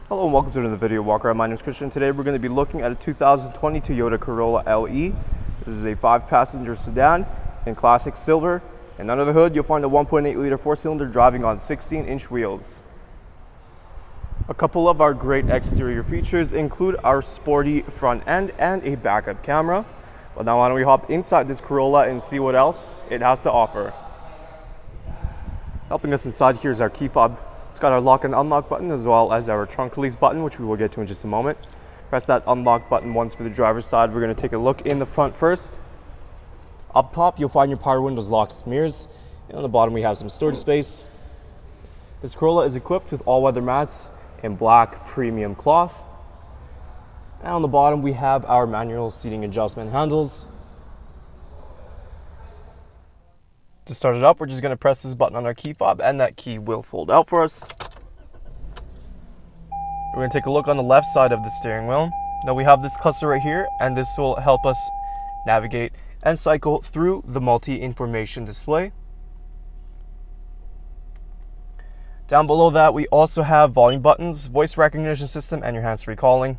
Hello and welcome to another video walk around. My name is Christian. Today we're going to be looking at a 2020 Toyota Corolla LE. This is a 5-passenger sedan in classic silver, and under the hood you'll find a 1.8-liter 4-cylinder driving on 16-inch wheels. A couple of our great exterior features include our sporty front end and a backup camera. But now why don't we hop inside this Corolla and see what else it has to offer. Helping us inside here is our key fob. It's got our lock and unlock button as well as our trunk release button, which we will get to in just a moment. Press that unlock button once for the driver's side. We're going to take a look in the front first. Up top, you'll find your power windows, locks, and mirrors. And on the bottom, we have some storage space. This Corolla is equipped with all-weather mats in black premium cloth. And on the bottom, we have our manual seating adjustment handles. To start it up, we're just going to press this button on our key fob and that key will fold out for us. We're going to take a look on the left side of the steering wheel. Now we have this cluster right here, and this will help us navigate and cycle through the multi-information display. Down below that, we also have volume buttons, voice recognition system, and your hands-free calling.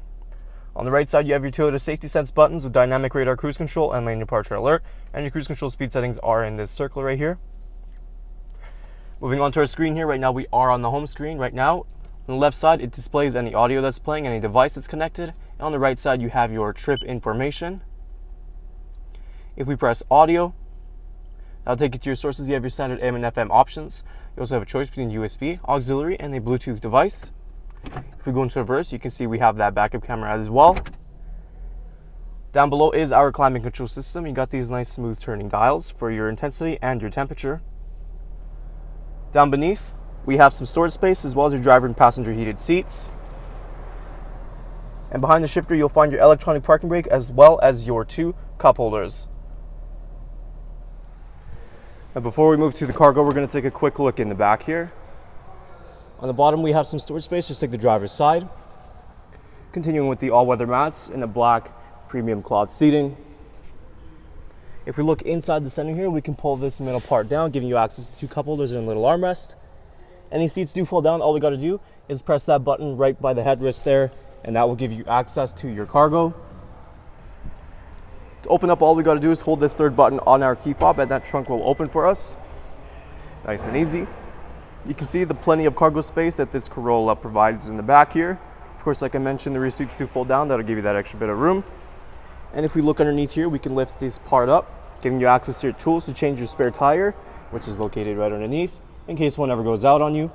On the right side, you have your Toyota Safety Sense buttons with dynamic radar cruise control and lane departure alert, and your cruise control speed settings are in this circle right here. Moving on to our screen here, right now we are on the home screen. Right now, on the left side, it displays any audio that's playing, any device that's connected, and on the right side, you have your trip information. If we press audio, that'll take you to your sources. You have your standard AM and FM options. You also have a choice between USB, auxiliary, and a Bluetooth device. If we go into reverse, you can see we have that backup camera as well. Down below is our climate control system. You got these nice smooth turning dials for your intensity and your temperature. Down beneath, we have some storage space as well as your driver and passenger heated seats. And behind the shifter, you'll find your electronic parking brake as well as your 2 cup holders. Now before we move to the cargo, we're going to take a quick look in the back here. On the bottom, we have some storage space, just like the driver's side. Continuing with the all-weather mats and the black premium cloth seating. If we look inside the center here, we can pull this middle part down, giving you access to 2 cup holders and a little armrest. And these seats do fall down. All we got to do is press that button right by the headrest there, and that will give you access to your cargo. To open up, all we got to do is hold this third button on our key fob, and that trunk will open for us. Nice and easy. You can see the plenty of cargo space that this Corolla provides in the back here. Of course, like I mentioned, the rear seats do fold down. That'll give you that extra bit of room. And if we look underneath here, we can lift this part up, giving you access to your tools to change your spare tire, which is located right underneath, in case one ever goes out on you.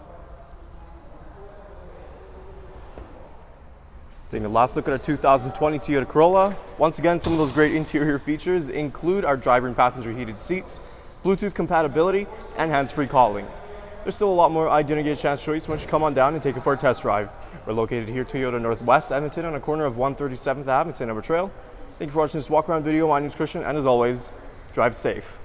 Taking a last look at our 2020 Toyota Corolla. Once again, some of those great interior features include our driver and passenger heated seats, Bluetooth compatibility, and hands-free calling. There's still a lot more I didn't get a chance to show you, so why don't you come on down and take it for a test drive. We're located here at Toyota Northwest Edmonton on the corner of 137th Ave and St.Albert Trail. Thank you for watching this walk around video. My name is Christian, and as always, drive safe.